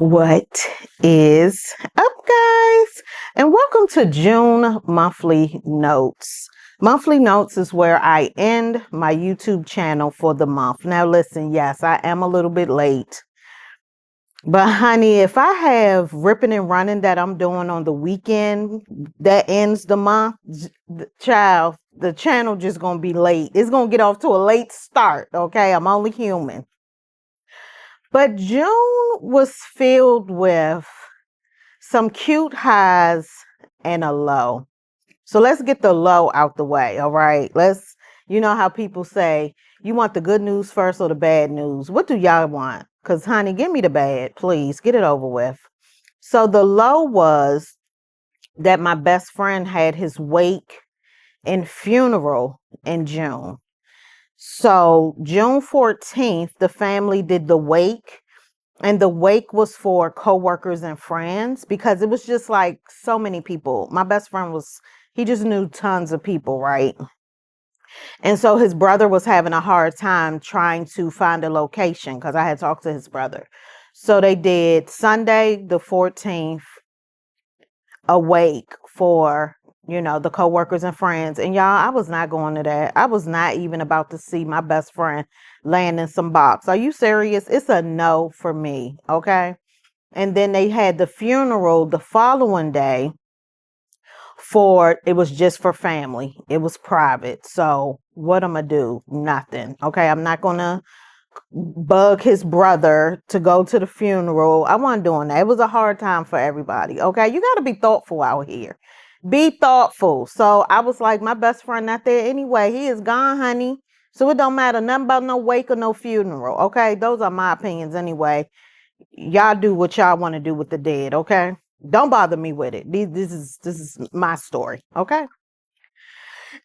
What is up, guys? And welcome to June Monthly Notes. Monthly Notes is where I end my YouTube channel for the month. Now, listen, yes, I am a little bit late. But, honey, if I have ripping and running that I'm doing on the weekend that ends the month, child, the channel just going to be late. It's going to get off to a late start, okay? I'm only human. But June was filled with some cute highs and a low. So let's get the low out the way, all right? You know how people say, you want the good news first or the bad news? What do y'all want? Because, honey, give me the bad, please. Get it over with. So the low was that my best friend had his wake and funeral in June. So June 14th, the family did the wake. And the wake was for coworkers and friends because it was just like so many people. My best friend he just knew tons of people, right? And so his brother was having a hard time trying to find a location because I had talked to his brother. So they did Sunday the 14th, a wake for, the coworkers and friends. And y'all, I was not going to that. I was not even about to see my best friend laying in some box. Are you serious? It's a no for me. Okay. And then they had the funeral the following day it was just for family. It was private. So what am I do? Nothing. Okay. I'm not going to bug his brother to go to the funeral. I wasn't doing that. It was a hard time for everybody. Okay. You got to be thoughtful out here. Be thoughtful. So I was like, my best friend not there anyway. He is gone, honey. So it don't matter nothing about no wake or no funeral. Okay. Those are my opinions anyway. Y'all do what y'all want to do with the dead. Okay. Don't bother me with it. This is my story. Okay.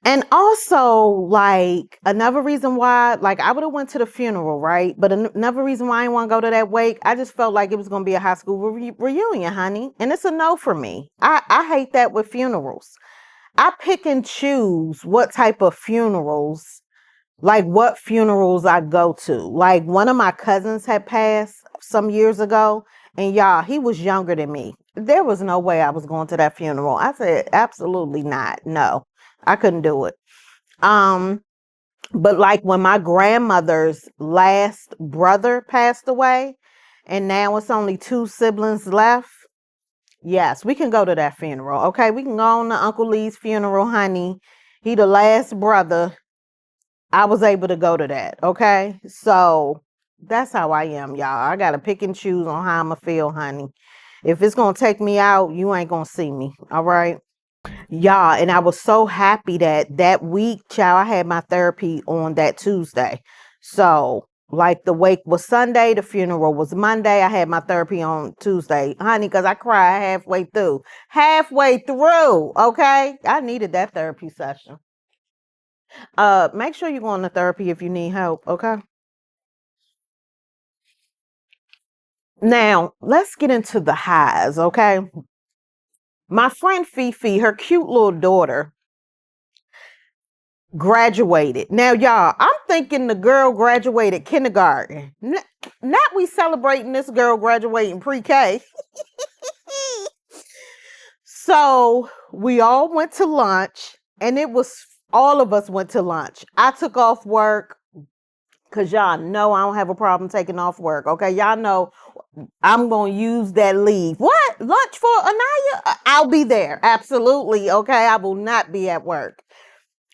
And also, like, another reason why, like, I would have went to the funeral, right? But another reason why I didn't want to go to that wake, I just felt like it was going to be a high school reunion, honey. And it's a no for me. I hate that with funerals. I pick and choose what type of funerals, like what funerals I go to. Like, one of my cousins had passed some years ago, and y'all, he was younger than me. There was no way I was going to that funeral. I said, absolutely not. No. I couldn't do it. But like when my grandmother's last brother passed away and now it's only 2 siblings left. Yes, we can go to that funeral. Okay. We can go on to Uncle Lee's funeral, honey. He the last brother. I was able to go to that. Okay. So that's how I am, y'all. I got to pick and choose on how I'm going to feel, honey. If it's going to take me out, you ain't going to see me. All right. Yeah, and I was so happy that week, child, I had my therapy on that Tuesday. So, like, the wake was Sunday, the funeral was Monday. I had my therapy on Tuesday, honey, because I cried halfway through. Halfway through, okay? I needed that therapy session. Make sure you go on to therapy if you need help, okay? Now, let's get into the highs, okay? My friend Fifi, her cute little daughter, graduated. Now, y'all, I'm thinking the girl graduated kindergarten. Not we celebrating this girl graduating pre-K. So we all went to lunch, and all of us went to lunch. I took off work because y'all know I don't have a problem taking off work. Okay, y'all know I'm going to use that leave. What? Lunch for Anaya? I'll be there. Absolutely. Okay, I will not be at work.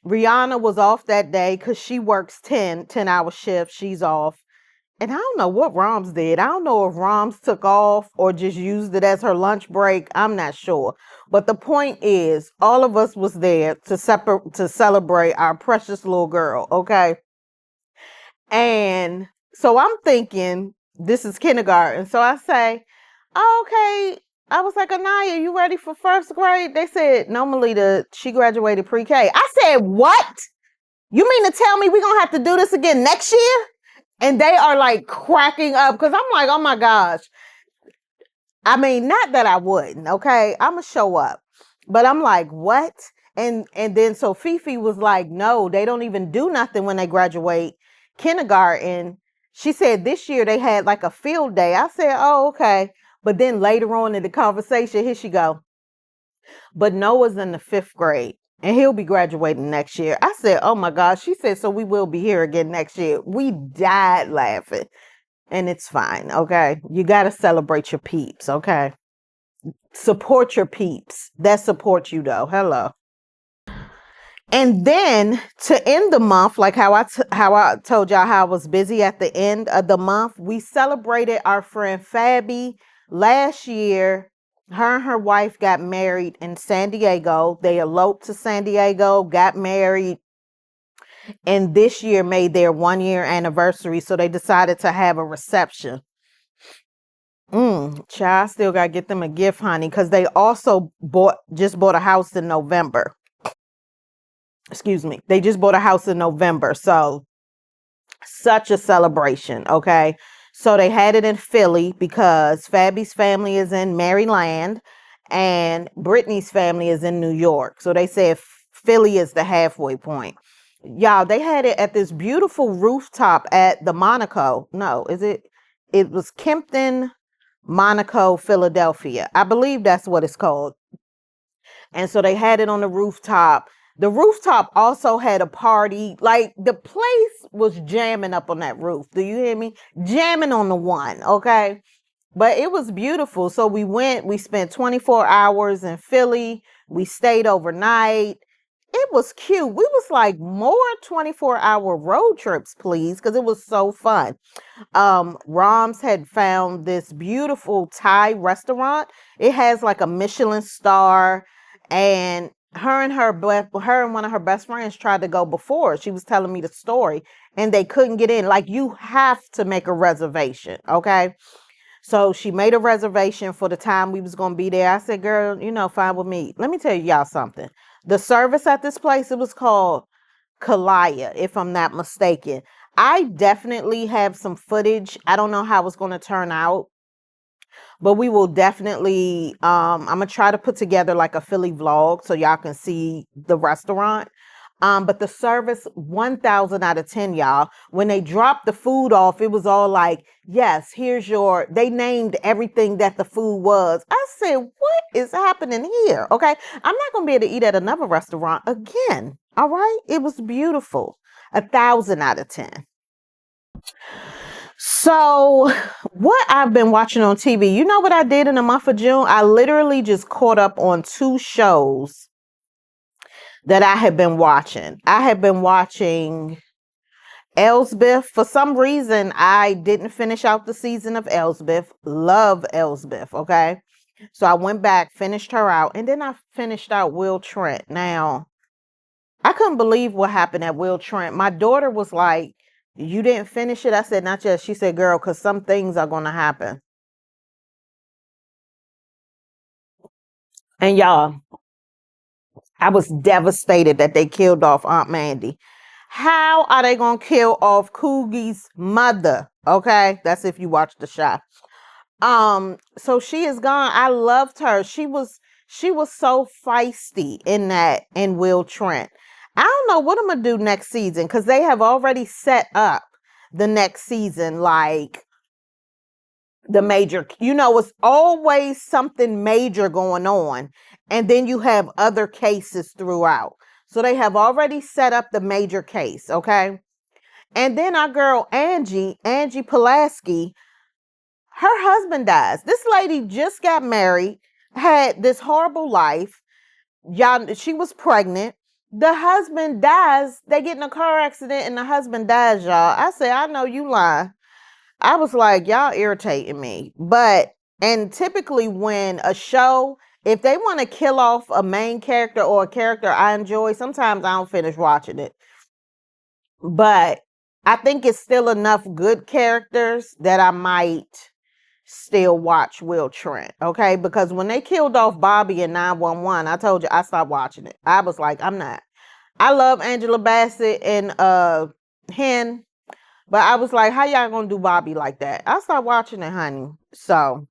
Rihanna was off that day because she works 10-hour shifts. She's off. And I don't know what Roms did. I don't know if Roms took off or just used it as her lunch break. I'm not sure. But the point is, all of us was there to celebrate our precious little girl, okay? And so I'm thinking, this is kindergarten. So I say, oh, okay. I was like, Anaya, you ready for first grade? They said, no, Melita, she graduated pre-K. I said, what? You mean to tell me we're going to have to do this again next year? And they are like cracking up because I'm like, oh my gosh. I mean, not that I wouldn't, okay? I'm going to show up. But I'm like, what? And then so Fifi was like, no, they don't even do nothing when they graduate kindergarten. She said this year they had like a field day. I said, oh, okay. But then later on in the conversation, here she go. But Noah's in the 5th grade and he'll be graduating next year. I said, oh my gosh. She said, so we will be here again next year. We died laughing. And it's fine. Okay. You got to celebrate your peeps. Okay. Support your peeps that support you though. Hello. And then to end the month, like how I told y'all how I was busy at the end of the month, we celebrated our friend Fabi last year. Her and her wife got married in San Diego. They eloped to San Diego, got married, and this year made their 1-year anniversary. So they decided to have a reception. Child, still gotta get them a gift, honey, because they also just bought a house in November. Excuse me. They just bought a house in November. So such a celebration. Okay. So they had it in Philly because Fabi's family is in Maryland and Brittany's family is in New York. So they said Philly is the halfway point. Y'all, they had it at this beautiful rooftop at the Monaco. No, it was Kempton, Monaco, Philadelphia. I believe that's what it's called. And so they had it on the rooftop. The rooftop also had a party. Like the place was jamming up on that roof. Do you hear me? Jamming on the one. Okay. But it was beautiful. So we spent 24 hours in Philly. We stayed overnight. It was cute. We was like, more 24-hour road trips, please. Because it was so fun. Roms had found this beautiful Thai restaurant. It has like a Michelin star, and her and one of her best friends tried to go before. She was telling me the story and they couldn't get in. Like, you have to make a reservation. Okay. So she made a reservation for the time we was going to be there. I said, girl, fine with me. Let me tell y'all something. The service at this place, it was called Kalaya, if I'm not mistaken. I definitely have some footage. I don't know how it's going to turn out, but we will definitely, I'm going to try to put together like a Philly vlog so y'all can see the restaurant. But the service, 1,000 out of 10, y'all. When they dropped the food off, it was all like, yes, they named everything that the food was. I said, what is happening here? Okay. I'm not going to be able to eat at another restaurant again. All right. It was beautiful. 1,000 out of 10. So what I've been watching on TV, you know what I did in the month of June? I literally just caught up on 2 shows that I have been watching. I have been watching Elsbeth. For some reason, I didn't finish out the season of Elsbeth. Love Elsbeth, okay? So I went back, finished her out, and then I finished out Will Trent. Now, I couldn't believe what happened at Will Trent. My daughter was like, you didn't finish it? I said, not yet. She said, girl, because some things are going to happen. And y'all, I was devastated that they killed off Aunt Mandy. How are they going to kill off Coogie's mother? Okay. That's if you watch the show. So she is gone. I loved her. She was so feisty in Will Trent. I don't know what I'm going to do next season because they have already set up the next season, like the major, it's always something major going on. And then you have other cases throughout. So they have already set up the major case. Okay. And then our girl, Angie Pulaski, her husband dies. This lady just got married, had this horrible life. Y'all, she was pregnant. The husband dies. They get in a car accident and the husband dies, y'all. I say, I know you lying. I was like, y'all irritating me. And typically when a show, if they want to kill off a main character or a character I enjoy, sometimes I don't finish watching it. But I think it's still enough good characters that I might still watch Will Trent. Okay. Because when they killed off Bobby in 911, I told you I stopped watching it. I was like, I'm not. I love Angela Bassett and Hen. But I was like, how y'all gonna do Bobby like that? I stopped watching it, honey. So,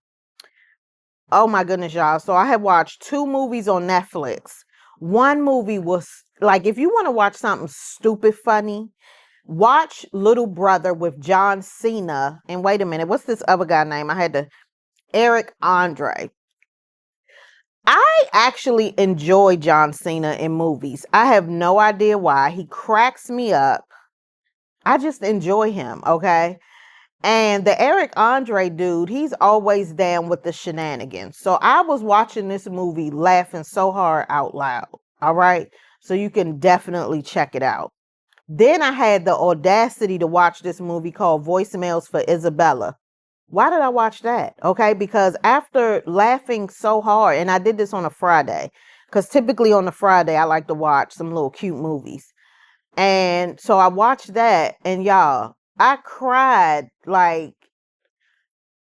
oh my goodness, y'all. So I had watched 2 movies on Netflix. One movie was like, if you want to watch something stupid funny, watch Little Brother with John Cena. And wait a minute, what's this other guy name? Eric Andre. I actually enjoy John Cena in movies. I have no idea why. He cracks me up. I just enjoy him, okay? And the Eric Andre dude, he's always down with the shenanigans. So I was watching this movie laughing so hard out loud. All right. So you can definitely check it out. Then I had the audacity to watch this movie called Voicemails for Isabella. Why did I watch that? Okay. Because after laughing so hard, and I did this on a Friday, because typically on a Friday, I like to watch some little cute movies. And so I watched that, and y'all, I cried like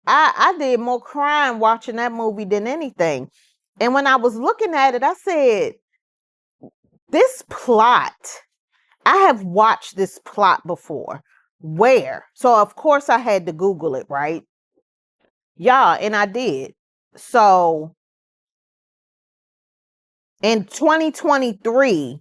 I did more crying watching that movie than anything. And when I was looking at it, I said, this plot, I have watched this plot before. Where? So of course I had to Google it, right? Yeah, and I did. So in 2023,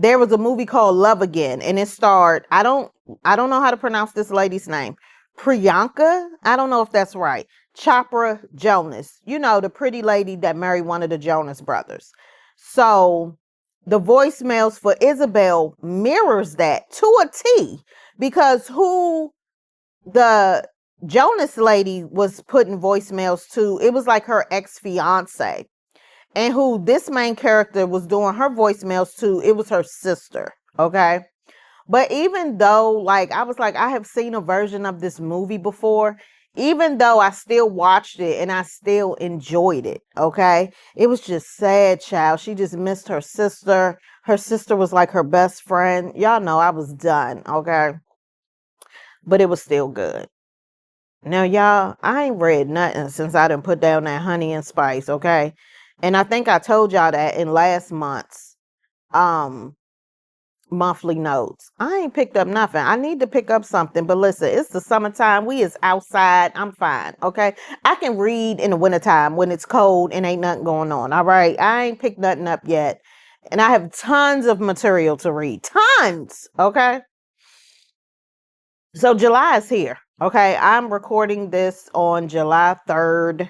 there was a movie called Love Again, and it starred, I don't know how to pronounce this lady's name. Priyanka, I don't know if that's right. Chopra Jonas, you know, the pretty lady that married one of the Jonas brothers. So the voicemails for Isabel mirrors that to a T, because who the Jonas lady was putting voicemails to, it was like her ex-fiance. And who this main character was doing her voicemails to, it was her sister. Okay. But even though, like, I was like, I have seen a version of this movie before, even though I still watched it and I still enjoyed it. Okay. It was just sad, child. She just missed her sister. Her sister was like her best friend. Y'all know I was done. Okay. But it was still good. Now, y'all, I ain't read nothing since I done put down that Honey and Spice. Okay. And I think I told y'all that in last month's um monthly notes. I ain't picked up nothing. I need to pick up something, but listen, it's the summertime. We is outside. I'm fine. Okay. I can read in the wintertime when it's cold and ain't nothing going on. All right. I ain't picked nothing up yet. And I have tons of material to read. Tons. Okay. So July is here. Okay. I'm recording this on July 3rd.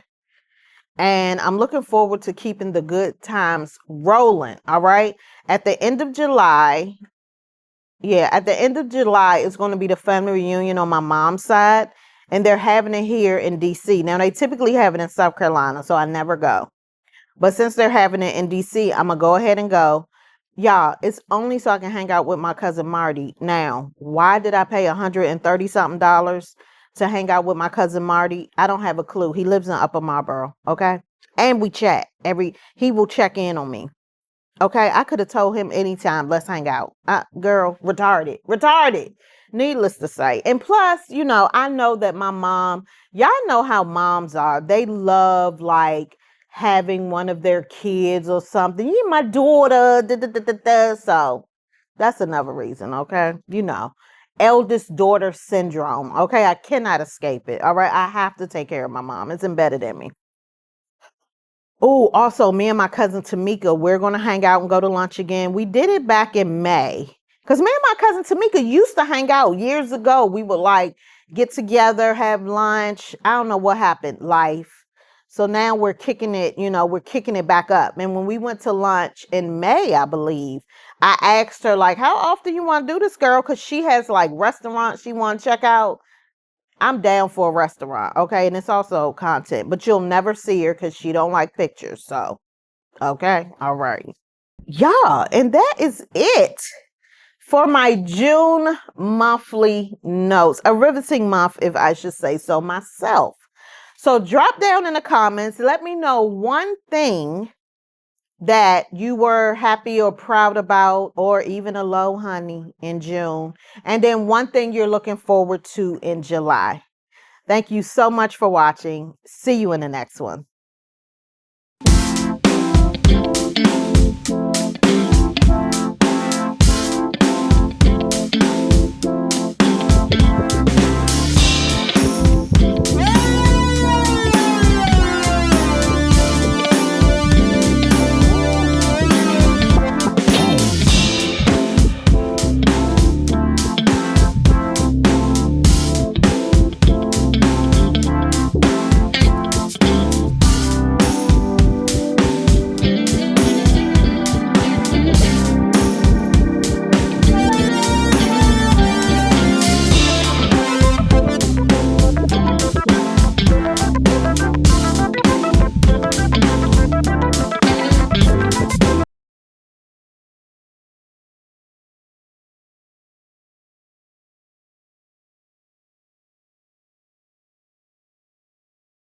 And I'm looking forward to keeping the good times rolling. All right. At the end of July, at the end of July, it's going to be the family reunion on my mom's side. And they're having it here in DC. Now, they typically have it in South Carolina, so I never go. But since they're having it in DC, I'm going to go ahead and go. Y'all, it's only so I can hang out with my cousin Marty. Now, why did I pay $130 something to hang out with my cousin Marty? I don't have a clue. He lives in Upper Marlboro, okay? And we chat. He will check in on me. Okay, I could have told him anytime, let's hang out. Girl, retarded. Needless to say. And plus, you know, I know that my mom, y'all know how moms are. They love like having one of their kids or something. You my daughter. Da, da, da, da, da. So that's another reason, okay? You know, eldest daughter syndrome. Okay, I cannot escape it. All right, I have to take care of my mom. It's embedded in me. Oh, also, me and my cousin Tamika, we're going to hang out and go to lunch again. We did it back in May. Because me and my cousin Tamika used to hang out years ago. We would like get together, have lunch. I don't know what happened, life. So now we're kicking it, you know, we're kicking it back up. And when we went to lunch in May, I believe, I asked her, like, how often you want to do this, girl? Because she has like restaurants she want to check out. I'm down for a restaurant, okay? And it's also content, but you'll never see her because she don't like pictures. So, okay, all right. Yeah, and that is it for my June monthly notes. A riveting month, if I should say so myself. So drop down in the comments. Let me know one thing that you were happy or proud about, or even a low, honey, in June. And then one thing you're looking forward to in July. Thank you so much for watching. See you in the next one.